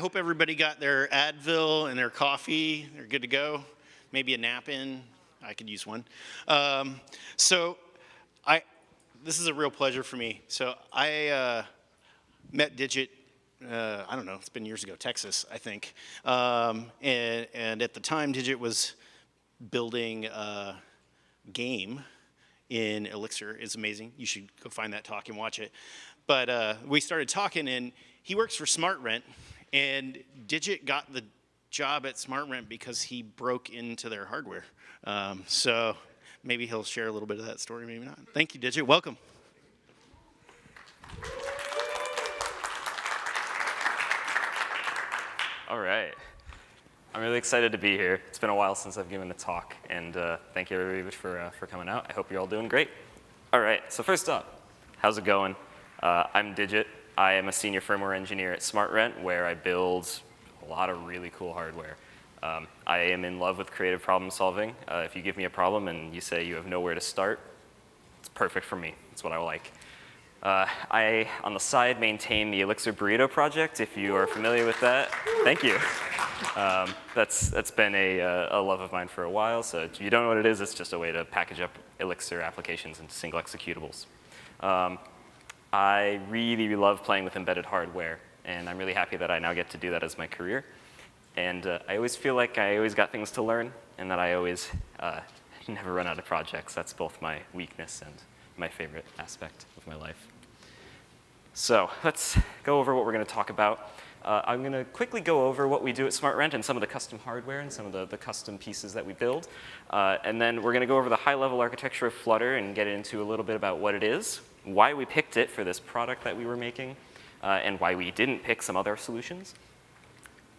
hope everybody got their Advil and their coffee. They're good to go. Maybe a nap in. I could use one. This is a real pleasure for me. So I met Digit, I don't know, it's been years ago, Texas, I think. And at the time, Digit was building a game in Elixir. It's amazing. You should go find that talk and watch it. But we started talking, and he works for SmartRent, and Digit got the job at SmartRent because he broke into their hardware. So maybe he'll share a little bit of that story, maybe not. Thank you, Digit. Welcome. All right. I'm really excited to be here. It's been a while since I've given a talk, and thank you everybody for coming out. I hope you're all doing great. All right, so first up, how's it going? I'm Digit. I am a senior firmware engineer at SmartRent, where I build a lot of really cool hardware. I am in love with creative problem solving. If you give me a problem and you say you have nowhere to start, it's perfect for me. It's what I like. I, on the side, maintain the Elixir Burrito project, if you are familiar with that. Thank you. That's been a love of mine for a while, so if you don't know what it is, it's just a way to package up Elixir applications into single executables. I really love playing with embedded hardware, and I'm really happy that I now get to do that as my career. And I always feel like I always got things to learn, and that I always never run out of projects. That's both my weakness and my favorite aspect of my life. So let's go over what we're going to talk about. I'm going to quickly go over what we do at SmartRent and some of the custom hardware and some of the custom pieces that we build. And then we're going to go over the high-level architecture of Flutter and get into a little bit about what it is, why we picked it for this product that we were making, and why we didn't pick some other solutions.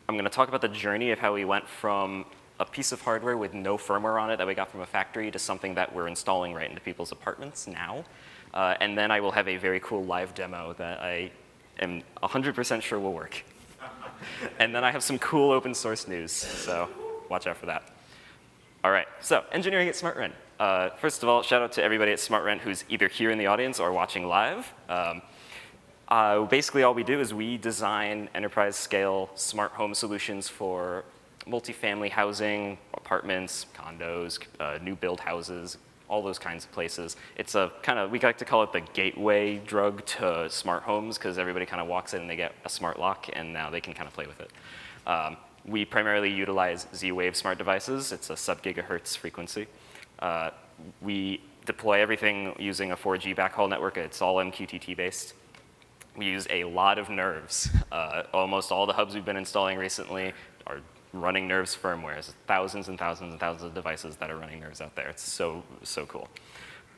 I'm going to talk about the journey of how we went from a piece of hardware with no firmware on it that we got from a factory to something that we're installing right into people's apartments now. And then I will have a very cool live demo that I am 100% sure will work. And then I have some cool open source news, so watch out for that. All right, so engineering at SmartRent. First of all, shout out to everybody at SmartRent who's either here in the audience or watching live. Basically, all we do is we design enterprise-scale smart home solutions for multifamily housing, apartments, condos, new build houses, all those kinds of places. It's a kind of, we like to call it the gateway drug to smart homes, because everybody kind of walks in and they get a smart lock, and now they can kind of play with it. We primarily utilize Z-Wave smart devices. It's a sub-gigahertz frequency. We deploy everything using a 4G backhaul network. It's all MQTT based. We use a lot of nerves. Almost all the hubs we've been installing recently are running nerves firmware. There's thousands and thousands and thousands of devices that are running nerves out there. It's so cool.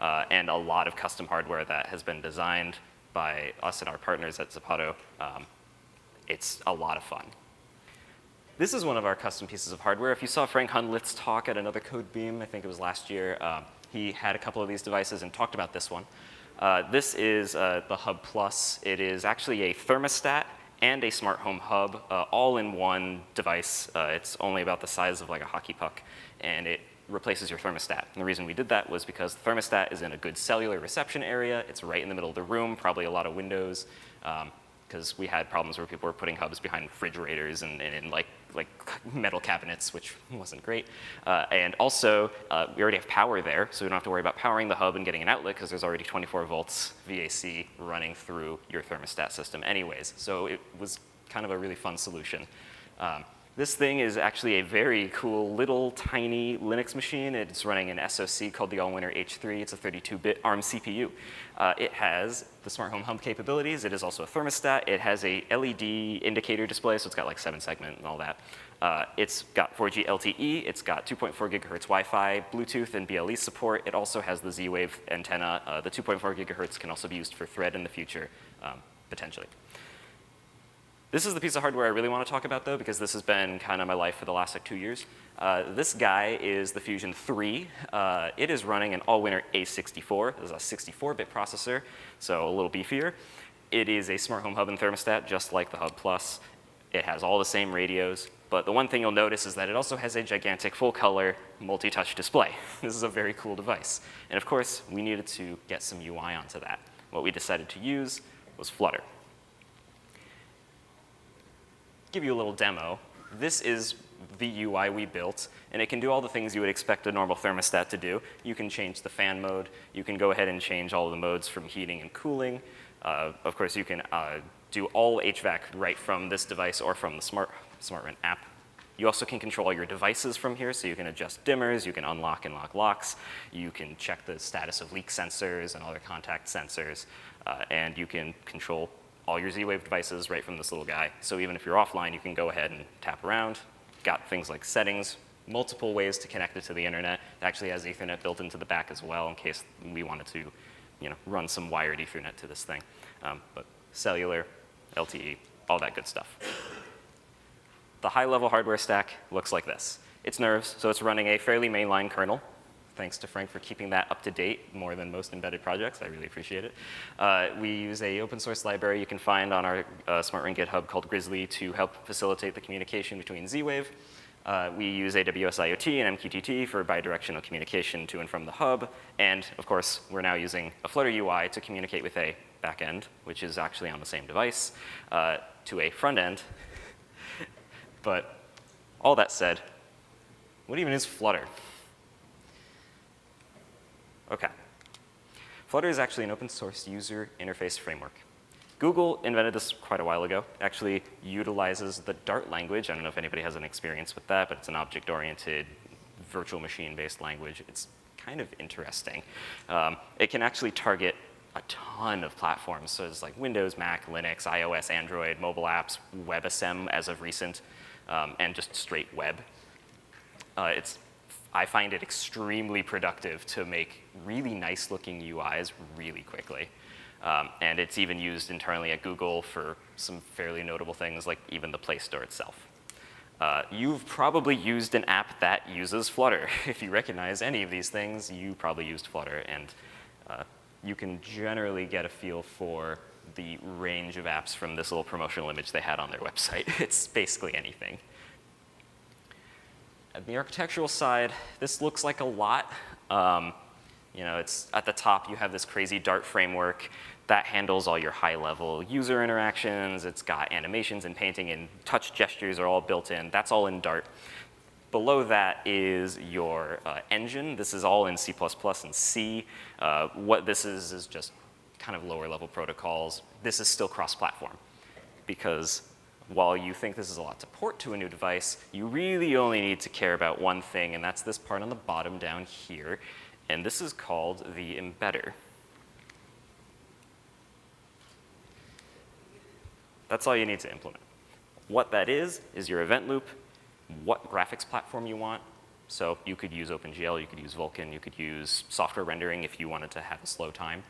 And a lot of custom hardware that has been designed by us and our partners at Zapato. It's a lot of fun. This is one of our custom pieces of hardware. If you saw Frank Hundlitz's talk at another Code Beam, I think it was last year, he had a couple of these devices and talked about this one. This is the Hub Plus. It is actually a thermostat and a smart home hub, all in one device. It's only about the size of like a hockey puck, and it replaces your thermostat. And the reason we did that was because the thermostat is in a good cellular reception area. It's right in the middle of the room, probably a lot of windows, because we had problems where people were putting hubs behind refrigerators and in like metal cabinets, which wasn't great. And also, we already have power there, so we don't have to worry about powering the hub and getting an outlet, because there's already 24 volts VAC running through your thermostat system anyways. So it was kind of a really fun solution. This thing is actually a very cool little tiny Linux machine. It's running an SoC called the Allwinner H3. It's a 32-bit ARM CPU. It has the smart home hub capabilities. It is also a thermostat. It has a LED indicator display, so it's got like 7-segment and all that. It's got 4G LTE. It's got 2.4 gigahertz Wi-Fi, Bluetooth, and BLE support. It also has the Z-Wave antenna. The 2.4 gigahertz can also be used for Thread in the future, potentially. This is the piece of hardware I really want to talk about, though, because this has been kind of my life for the last like 2 years. This guy is the Fusion 3. It is running an Allwinner A64. This is a 64-bit processor, so a little beefier. It is a smart home hub and thermostat, just like the Hub Plus. It has all the same radios, but the one thing you'll notice is that it also has a gigantic full-color multi-touch display. This is a very cool device. And of course, we needed to get some UI onto that. What we decided to use was Flutter. give you a little demo. This is the UI we built, and it can do all the things you would expect a normal thermostat to do. You can change the fan mode. You can go ahead and change all the modes from heating and cooling. Of course, you can do all HVAC right from this device or from the SmartRent app. You also can control all your devices from here, so you can adjust dimmers, you can unlock and lock locks, you can check the status of leak sensors and other contact sensors, and you can control all your Z-Wave devices right from this little guy. So even if you're offline, you can go ahead and tap around. Got things like settings, multiple ways to connect it to the internet. It actually has Ethernet built into the back as well in case we wanted to run some wired Ethernet to this thing. But cellular, LTE, all that good stuff. The high-level hardware stack looks like this. It's nerves, so it's running a fairly mainline kernel. Thanks to Frank for keeping that up to date more than most embedded projects. I really appreciate it. We use a open source library you can find on our SmartRent GitHub called Grizzly to help facilitate the communication between Z-Wave. We use AWS IoT and MQTT for bidirectional communication to and from the hub. And of course, we're now using a Flutter UI to communicate with a backend, which is actually on the same device, to a front end. But all that said, what even is Flutter? OK. Flutter is actually an open source user interface framework. Google invented this quite a while ago. It actually utilizes the Dart language. I don't know if anybody has an experience with that, but it's an object-oriented, virtual machine-based language. It's kind of interesting. It can actually target a ton of platforms. So it's like Windows, Mac, Linux, iOS, Android, mobile apps, WebAssembly as of recent, and just straight web. I find it extremely productive to make really nice-looking UIs really quickly. And it's even used internally at Google for some fairly notable things, like even the Play Store itself. You've probably used an app that uses Flutter. If you recognize any of these things, you probably used Flutter. And you can generally get a feel for the range of apps from this little promotional image they had on their website. It's basically anything. At the architectural side, this looks like a lot. It's at the top, you have this crazy Dart framework that handles all your high-level user interactions. It's got animations and painting and touch gestures are all built in. That's all in Dart. Below that is your engine. This is all in C++ and C. What this is just kind of lower-level protocols. This is still cross-platform because while you think this is a lot to port to a new device, you really only need to care about one thing, and that's this part on the bottom down here. And this is called the embedder. That's all you need to implement. What that is your event loop, what graphics platform you want. So you could use OpenGL, you could use Vulkan, you could use software rendering if you wanted to have a slow time.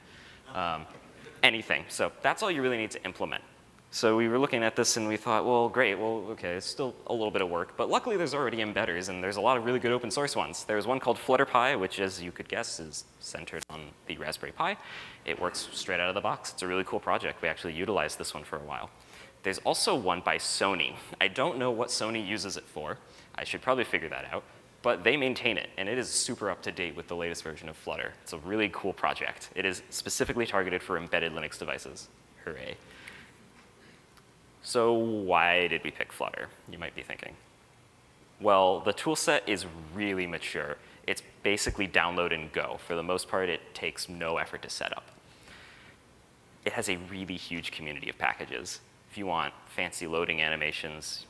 Anything. So that's all you really need to implement. So we were looking at this and we thought, well, great, well, OK, it's still a little bit of work. But luckily, there's already embedders, and there's a lot of really good open source ones. There's one called FlutterPy, which, as you could guess, is centered on the Raspberry Pi. It works straight out of the box. It's a really cool project. We actually utilized this one for a while. There's also one by Sony. I don't know what Sony uses it for. I should probably figure that out. But they maintain it, and it is super up to date with the latest version of Flutter. It's a really cool project. It is specifically targeted for embedded Linux devices. Hooray. So why did we pick Flutter, you might be thinking? Well, the toolset is really mature. It's basically download and go. For the most part, it takes no effort to set up. It has a really huge community of packages. If you want fancy loading animations,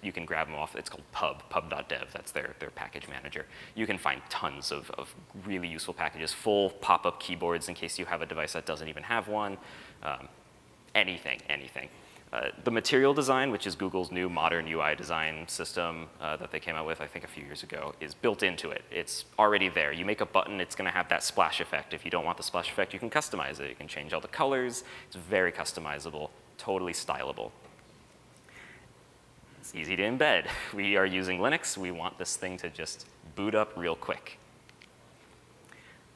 you can grab them off. It's called pub.dev. That's their package manager. You can find tons of really useful packages, full pop-up keyboards in case you have a device that doesn't even have one. Anything. The material design, which is Google's new modern UI design system that they came out with, I think, a few years ago, is built into it. It's already there. You make a button, it's going to have that splash effect. If you don't want the splash effect, you can customize it. You can change all the colors. It's very customizable, totally stylable. It's easy to embed. We are using Linux. We want this thing to just boot up real quick.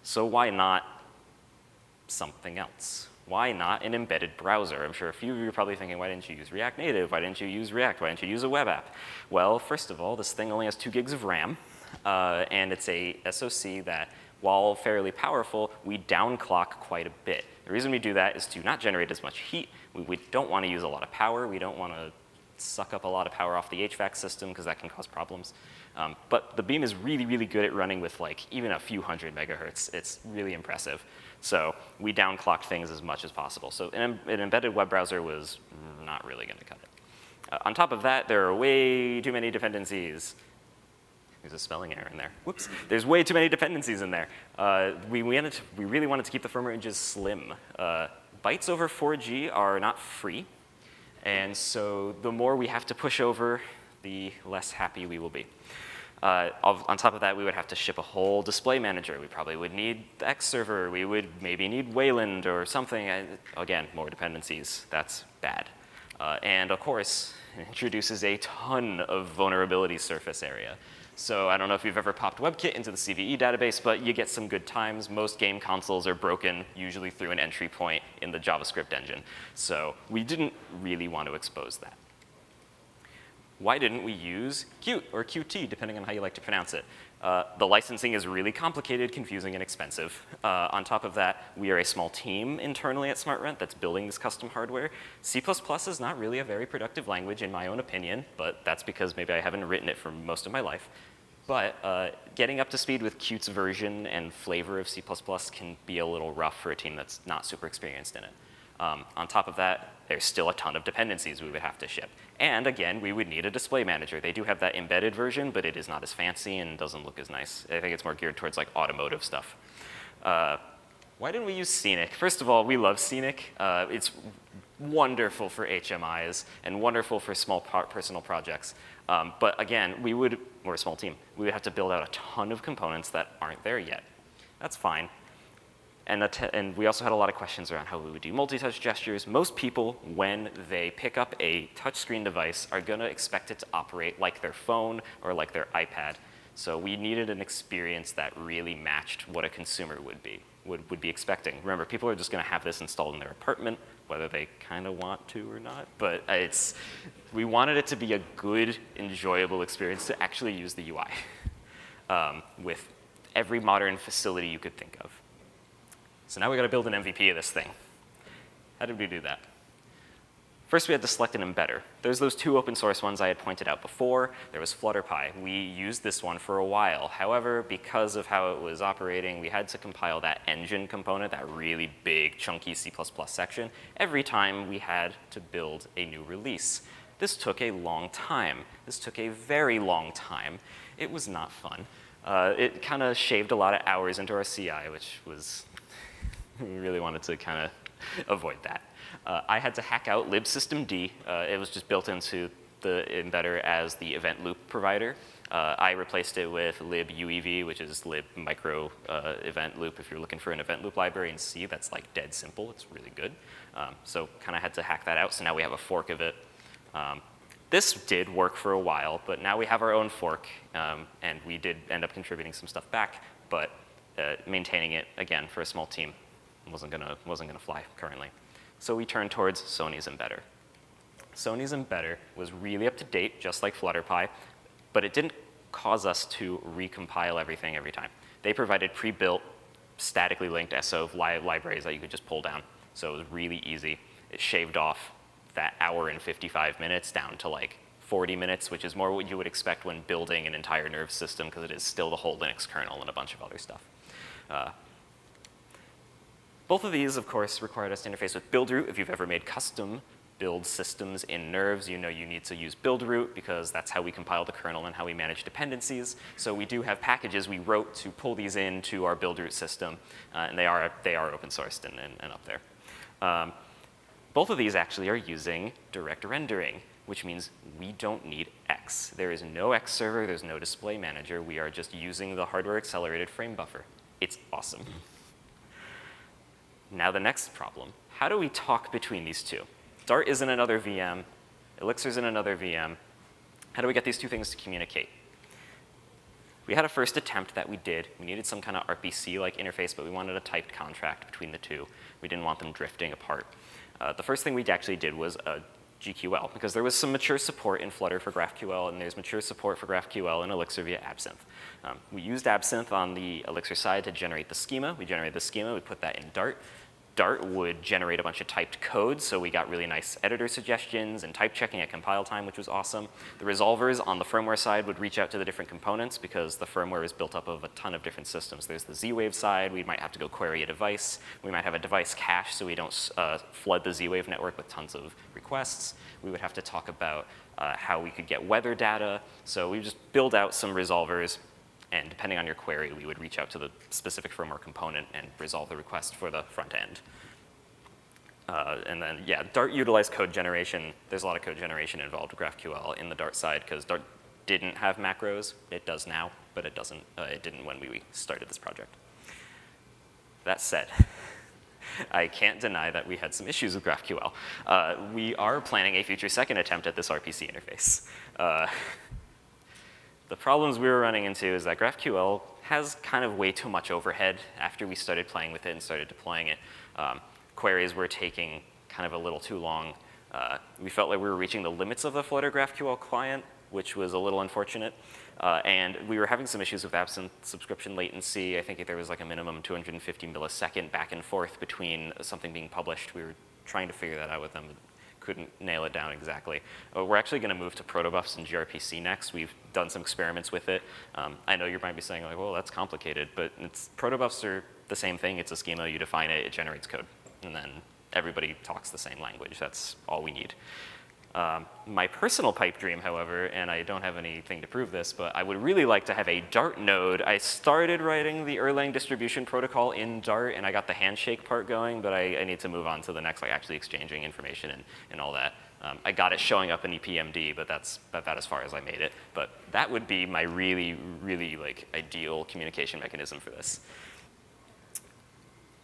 So why not something else? Why not an embedded browser? I'm sure a few of you are probably thinking, why didn't you use React Native? Why didn't you use React? Why didn't you use a web app? Well, first of all, this thing only has 2 gigs of RAM. And it's a SoC that, while fairly powerful, we downclock quite a bit. The reason we do that is to not generate as much heat. We don't want to use a lot of power. We don't want to suck up a lot of power off the HVAC system because that can cause problems. But the Beam is really, really good at running with like even a few hundred megahertz. It's really impressive. So we downclocked things as much as possible. So an embedded web browser was not really going to cut it. On top of that, there are way too many dependencies. There's a spelling error in there. Whoops. There's way too many dependencies in there. We really wanted to keep the firmware ranges slim. Bytes over 4G are not free. And so the more we have to push over, the less happy we will be. On top of that, we would have to ship a whole display manager. We probably would need the X server. We would maybe need Wayland or something. Again, more dependencies. That's bad. And of course, it introduces a ton of vulnerability surface area. So I don't know if you've ever popped WebKit into the CVE database, but you get some good times. Most game consoles are broken, usually through an entry point in the JavaScript engine. So we didn't really want to expose that. Why didn't we use Qt or Qt, depending on how you like to pronounce it? The licensing is really complicated, confusing, and expensive. On top of that, we are a small team internally at SmartRent that's building this custom hardware. C++ is not really a very productive language, in my own opinion, but that's because maybe I haven't written it for most of my life. But getting up to speed with Qt's version and flavor of C++ can be a little rough for a team that's not super experienced in it. On top of that, there's still a ton of dependencies we would have to ship. And again, we would need a display manager. They do have that embedded version, but it is not as fancy and doesn't look as nice. I think it's more geared towards like automotive stuff. Why didn't we use Scenic? First of all, we love Scenic. It's wonderful for HMIs and wonderful for small personal projects. But again, we're a small team. We would have to build out a ton of components that aren't there yet. That's fine. And we also had a lot of questions around how we would do multi-touch gestures. Most people, when they pick up a touchscreen device, are going to expect it to operate like their phone or like their iPad. So we needed an experience that really matched what a consumer would be expecting. Remember, people are just going to have this installed in their apartment, whether they kind of want to or not. But we wanted it to be a good, enjoyable experience to actually use the UI with every modern facility you could think of. So now we got to build an MVP of this thing. How did we do that? First, we had to select an embedder. There's those two open source ones I had pointed out before. There was FlutterPy. We used this one for a while. However, because of how it was operating, we had to compile that engine component, that really big, chunky C++ section, every time we had to build a new release. This took a long time. This took a very long time. It was not fun. It kind of shaved a lot of hours into our CI, which was we really wanted to kind of avoid that. I had to hack out libsystemd. It was just built into the embedder as the event loop provider. I replaced it with libuev, which is lib micro event loop. If you're looking for an event loop library in C, that's like dead simple. It's really good. So kind of had to hack that out. So now we have a fork of it. This did work for a while, but now we have our own fork. And we did end up contributing some stuff back, but maintaining it, again, for a small team wasn't gonna fly currently. So we turned towards Sony's embedder. Sony's embedder was really up to date, just like FlutterPy, but it didn't cause us to recompile everything every time. They provided pre-built, statically linked SO libraries that you could just pull down. So it was really easy. It shaved off that hour and 55 minutes down to like 40 minutes, which is more what you would expect when building an entire nerve system, because it is still the whole Linux kernel and a bunch of other stuff. Both of these, of course, required us to interface with buildroot. If you've ever made custom build systems in nerves, you know you need to use buildroot because that's how we compile the kernel and how we manage dependencies. So we do have packages we wrote to pull these into our buildroot system, and they are open sourced and up there. Both of these actually are using direct rendering, which means we don't need X. There is no X server, there's no display manager. We are just using the hardware accelerated frame buffer. It's awesome. Now the next problem, how do we talk between these two? Dart is in another VM, Elixir's in another VM. How do we get these two things to communicate? We had a first attempt that we did. We needed some kind of RPC-like interface, but we wanted a typed contract between the two. We didn't want them drifting apart. The first thing we actually did was a GQL, because there was some mature support in Flutter for GraphQL, and there's mature support for GraphQL in Elixir via Absinthe. We used Absinthe on the Elixir side to generate the schema. We generated the schema, we put that in Dart. Dart would generate a bunch of typed code, so we got really nice editor suggestions and type checking at compile time, which was awesome. The resolvers on the firmware side would reach out to the different components because the firmware is built up of a ton of different systems. There's the Z-Wave side. We might have to go query a device. We might have a device cache so we don't flood the Z-Wave network with tons of requests. We would have to talk about how we could get weather data. So we just build out some resolvers, and depending on your query, we would reach out to the specific firmware component and resolve the request for the front end. And then, yeah, Dart utilized code generation. There's a lot of code generation involved with GraphQL in the Dart side because Dart didn't have macros. It does now, but it didn't when we started this project. That said, I can't deny that we had some issues with GraphQL. We are planning a future second attempt at this RPC interface. The problems we were running into is that GraphQL has kind of way too much overhead after we started playing with it and started deploying it. Queries were taking kind of a little too long. We felt like we were reaching the limits of the Flutter GraphQL client, which was a little unfortunate. And we were having some issues with absent subscription latency. I think there was like a minimum 250 millisecond back and forth between something being published. We were trying to figure that out with them. Couldn't nail it down exactly. We're actually going to move to protobufs and gRPC next. We've done some experiments with it. I know you might be saying, like, well, that's complicated, but protobufs are the same thing. It's a schema. You define it. It generates code. And then everybody talks the same language. That's all we need. My personal pipe dream, however, and I don't have anything to prove this, but I would really like to have a Dart node. I started writing the Erlang distribution protocol in Dart, and I got the handshake part going, but I need to move on to the next, like actually exchanging information and all that. I got it showing up in EPMD, but that's about as far as I made it. But that would be my really, really like ideal communication mechanism for this.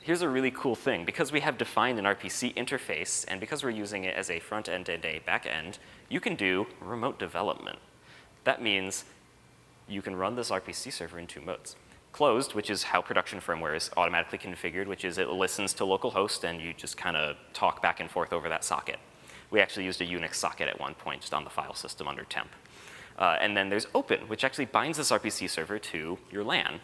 Here's a really cool thing. Because we have defined an RPC interface, and because we're using it as a front end and a back end, you can do remote development. That means you can run this RPC server in two modes. Closed, which is how production firmware is automatically configured, which is it listens to localhost and you just kind of talk back and forth over that socket. We actually used a Unix socket at one point just on the file system under temp. And then there's open, which actually binds this RPC server to your LAN.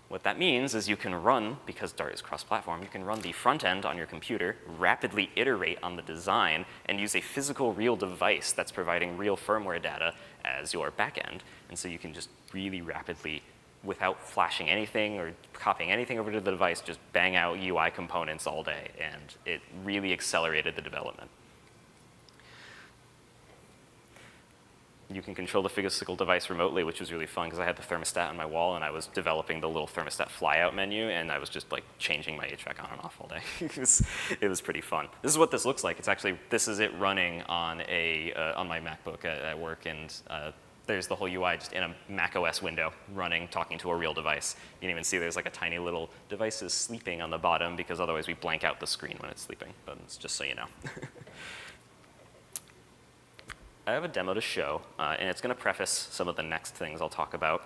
What that means is you can run, because Dart is cross-platform, you can run the front end on your computer, rapidly iterate on the design, and use a physical real device that's providing real firmware data as your back end. And so you can just really rapidly, without flashing anything or copying anything over to the device, just bang out UI components all day. And it really accelerated the development. You can control the physical device remotely, which was really fun because I had the thermostat on my wall and I was developing the little thermostat flyout menu and I was just like changing my HVAC on and off all day. it was pretty fun. This is what this looks like. This is it running on on my MacBook at work, and there's the whole UI just in a Mac OS window running, talking to a real device. You can even see there's like a tiny little device is sleeping on the bottom because otherwise we blank out the screen when it's sleeping, but it's just so you know. I have a demo to show, and it's going to preface some of the next things I'll talk about.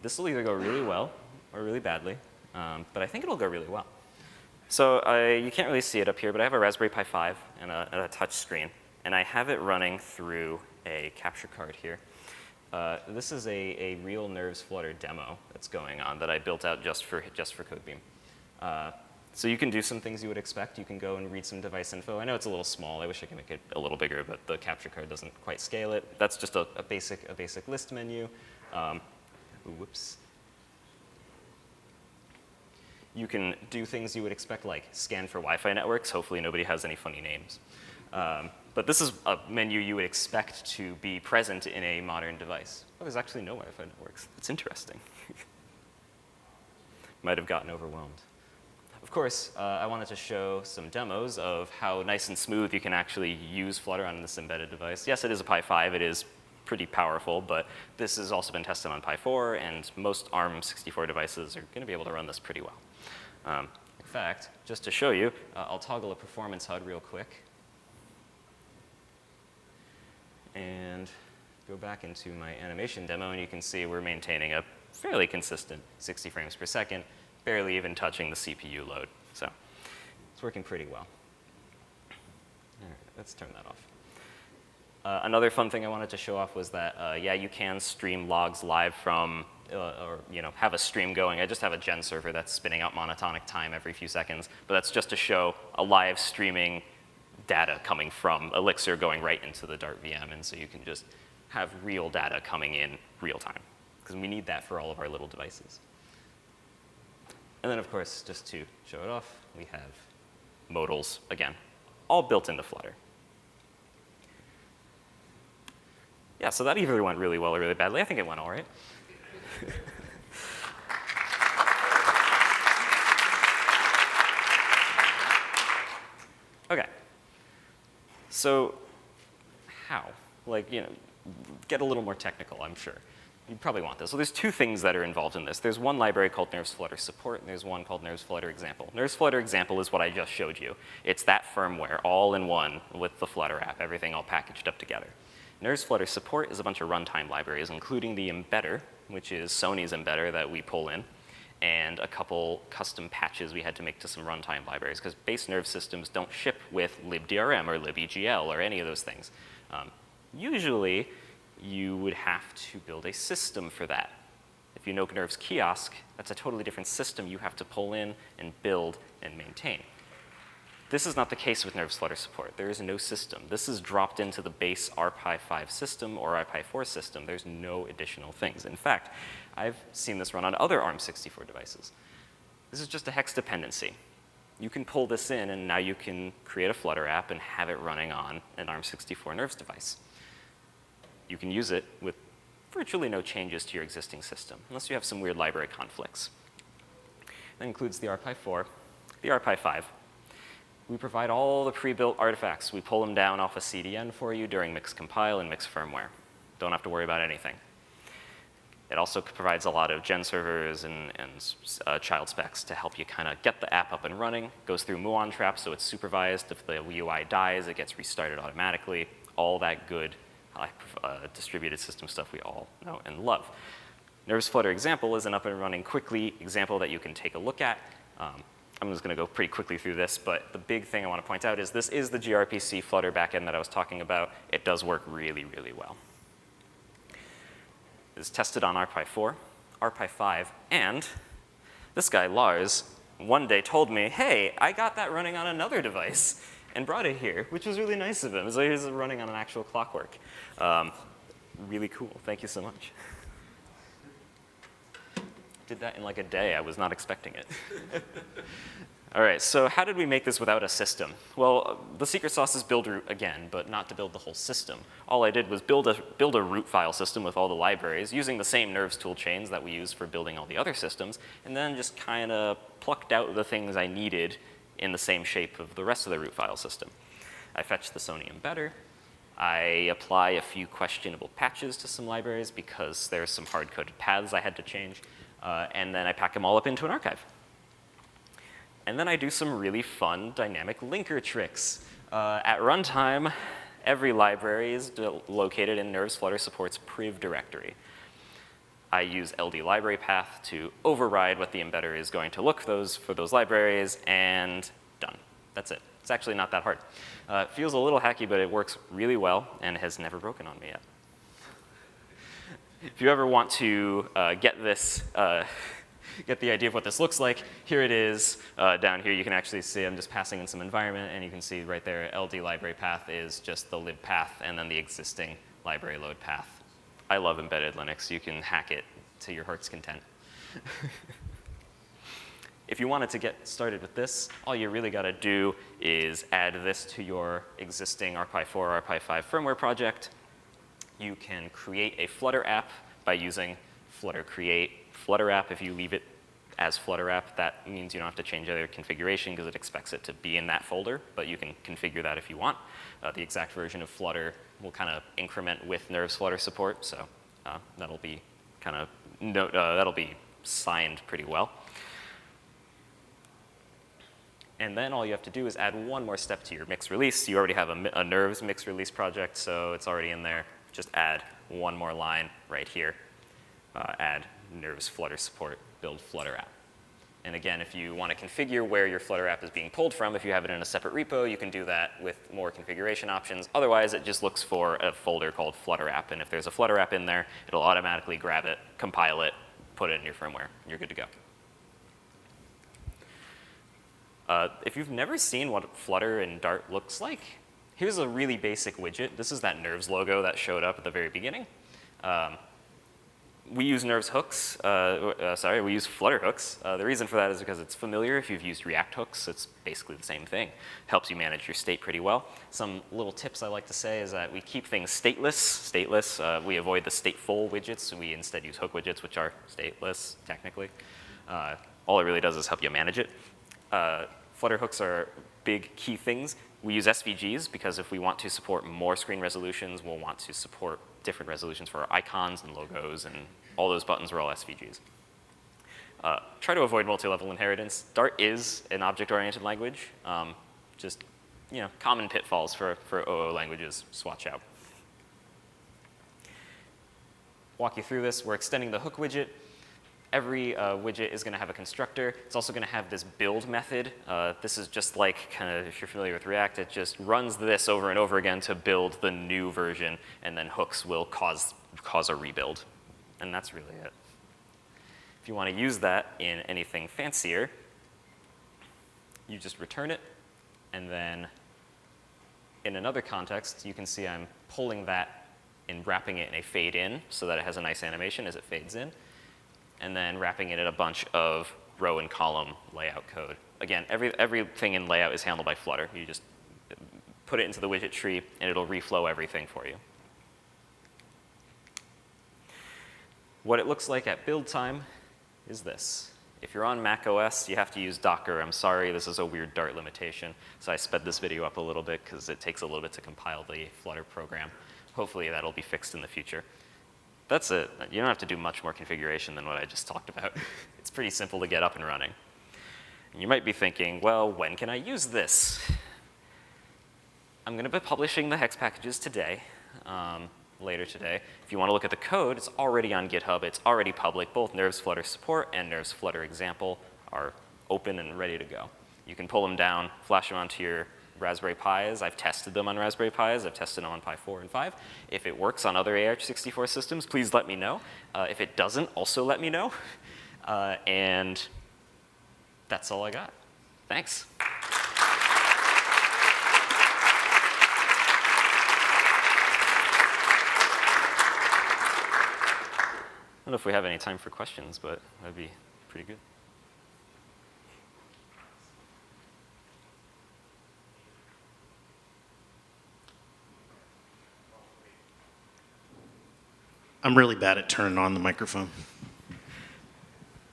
This will either go really well or really badly, but I think it'll go really well. So you can't really see it up here, but I have a Raspberry Pi 5 and a touch screen, and I have it running through a capture card here. This is a real Nerves Flutter demo that's going on that I built out just for CodeBeam. So you can do some things you would expect. You can go and read some device info. I know it's a little small. I wish I could make it a little bigger, but the capture card doesn't quite scale it. That's just a basic list menu. Whoops. You can do things you would expect, like scan for Wi-Fi networks. Hopefully nobody has any funny names. But this is a menu you would expect to be present in a modern device. Oh, there's actually no Wi-Fi networks. That's interesting. Might have gotten overwhelmed. Of course, I wanted to show some demos of how nice and smooth you can actually use Flutter on this embedded device. Yes, it is a Pi 5. It is pretty powerful, but this has also been tested on Pi 4, and most ARM64 devices are going to be able to run this pretty well. In fact, just to show you, I'll toggle a performance HUD real quick and go back into my animation demo, and you can see we're maintaining a fairly consistent 60 frames per second, barely even touching the CPU load. So it's working pretty well. All right, let's turn that off. Another fun thing I wanted to show off was that, yeah, you can stream logs live from or have a stream going. I just have a gen server that's spinning up monotonic time every few seconds, but that's just to show a live streaming data coming from Elixir going right into the Dart VM, and so you can just have real data coming in real time, because we need that for all of our little devices. And then, of course, just to show it off, we have modals, again, all built into Flutter. Yeah, so that either went really well or really badly. I think it went all right. OK. So how? Like, get a little more technical, I'm sure. You probably want this. So there's two things that are involved in this. There's one library called Nerves Flutter Support, and there's one called Nerves Flutter Example. Nerves Flutter Example is what I just showed you. It's that firmware all in one with the Flutter app, everything all packaged up together. Nerves Flutter Support is a bunch of runtime libraries, including the embedder, which is Sony's embedder that we pull in, and a couple custom patches we had to make to some runtime libraries, because base Nerve systems don't ship with libdrm or libegl or any of those things. Usually, you would have to build a system for that. If you know Nerves Kiosk, that's a totally different system you have to pull in and build and maintain. This is not the case with Nerves Flutter Support. There is no system. This is dropped into the base RPi 5 system or RPi 4 system. There's no additional things. In fact, I've seen this run on other ARM64 devices. This is just a hex dependency. You can pull this in, and now you can create a Flutter app and have it running on an ARM64 Nerves device. You can use it with virtually no changes to your existing system, unless you have some weird library conflicts. That includes the RPi 4, the RPi 5. We provide all the pre-built artifacts. We pull them down off a CDN for you during mix compile and mix firmware. Don't have to worry about anything. It also provides a lot of gen servers and child specs to help you kind of get the app up and running. Goes through muon traps, so it's supervised. If the UI dies, it gets restarted automatically. All that good distributed system stuff we all know and love. Nerves Flutter Example is an up and running quickly example that you can take a look at. I'm just going to go pretty quickly through this, but the big thing I want to point out is this is the gRPC Flutter backend that I was talking about. It does work really, really well. It's tested on RPi 4, RPi 5, and this guy, Lars, one day told me, hey, I got that running on another device, and brought it here, which was really nice of him. So he's running on an actual Clockwork. Really cool. Thank you so much. Did that in like a day. I was not expecting it. All right, so how did we make this without a system? Well, the secret sauce is build root again, but not to build the whole system. All I did was build a root file system with all the libraries using the same Nerves tool chains that we use for building all the other systems, and then just kind of plucked out the things I needed in the same shape of the rest of the root file system. I fetched the Sony embedder. I apply a few questionable patches to some libraries because there's some hard-coded paths I had to change. And then I pack them all up into an archive. And then I do some really fun dynamic linker tricks. At runtime, every library is located in Nerves Flutter Support's priv directory. I use LD library path to override what the embedder is going to look for those libraries, and done. That's it. It's actually not that hard. It feels a little hacky, but it works really well and has never broken on me yet. If you ever want to get the idea of what this looks like, here it is. Down here, you can actually see I'm just passing in some environment, and you can see right there, LD library path is just the lib path and then the existing library load path. I love embedded Linux. You can hack it to your heart's content. If you wanted to get started with this, all you really got to do is add this to your existing RPi 4 or RPi 5 firmware project. You can create a Flutter app by using Flutter create Flutter app. If you leave it as Flutter app, that means you don't have to change other configuration because it expects it to be in that folder, but you can configure that if you want. The exact version of Flutter will kind of increment with Nerves Flutter support, so that'll be that'll be signed pretty well. And then all you have to do is add one more step to your mix release. You already have a Nerves mix release project, so it's already in there. Just add one more line right here. Add Nerves Flutter support, build Flutter app. And again, if you want to configure where your Flutter app is being pulled from, if you have it in a separate repo, you can do that with more configuration options. Otherwise, it just looks for a folder called Flutter app. And if there's a Flutter app in there, it'll automatically grab it, compile it, put it in your firmware. You're good to go. If you've never seen what Flutter and Dart looks like, here's a really basic widget. This is that Nerves logo that showed up at the very beginning. We use Nerves hooks. We use Flutter hooks. The reason for that is because it's familiar. If you've used React hooks, it's basically the same thing. Helps you manage your state pretty well. Some little tips I like to say is that we keep things stateless. We avoid the stateful widgets. We instead use hook widgets, which are stateless, technically. All it really does is help you manage it. Flutter hooks are big key things. We use SVGs because if we want to support more screen resolutions, we'll want to support different resolutions for our icons and logos, and all those buttons are all SVGs. Try to avoid multi-level inheritance. Dart is an object-oriented language. Just common pitfalls for OO languages. Just watch out. Walk you through this. We're extending the hook widget. Every widget is going to have a constructor. It's also going to have this build method. This is just like, if you're familiar with React, it just runs this over and over again to build the new version, and then hooks will cause a rebuild. And that's really it. If you want to use that in anything fancier, you just return it, and then in another context, you can see I'm pulling that and wrapping it in a fade in so that it has a nice animation as it fades in, and then wrapping it in a bunch of row and column layout code. Again, everything in layout is handled by Flutter. You just put it into the widget tree, and it'll reflow everything for you. What it looks like at build time is this. If you're on Mac OS, you have to use Docker. I'm sorry, this is a weird Dart limitation, so I sped this video up a little bit because it takes a little bit to compile the Flutter program. Hopefully that'll be fixed in the future. That's it. You don't have to do much more configuration than what I just talked about. It's pretty simple to get up and running. And you might be thinking, well, when can I use this? I'm going to be publishing the hex packages today, later today. If you want to look at the code, it's already on GitHub. It's already public. Both Nerves Flutter support and Nerves Flutter example are open and ready to go. You can pull them down, flash them onto your Raspberry Pis. I've tested them on Raspberry Pis. I've tested them on Pi 4 and 5. If it works on other AH64 systems, please let me know. If it doesn't, also let me know. And that's all I got. Thanks. I don't know if we have any time for questions, but that'd be pretty good. I'm really bad at turning on the microphone.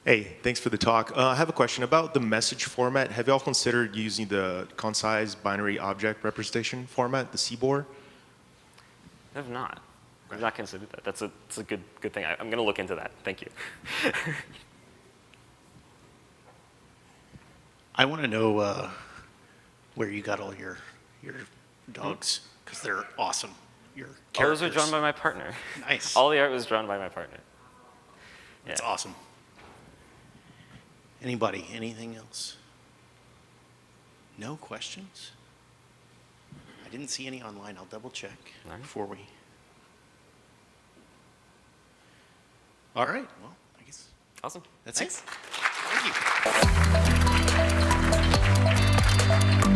Hey, thanks for the talk. I have a question about the message format. Have you all considered using the concise binary object representation format, the CBOR? I have not. I've not considered that. That's a good thing. I'm going to look into that. Thank you. I want to know where you got all your dogs, because they're awesome. Your characters. Those are drawn by my partner. Nice. All the art was drawn by my partner. That's awesome. Anybody, anything else? No questions? I didn't see any online. I'll double check before we. All right. Well, I guess. Awesome. That's Thanks. it. Thank you.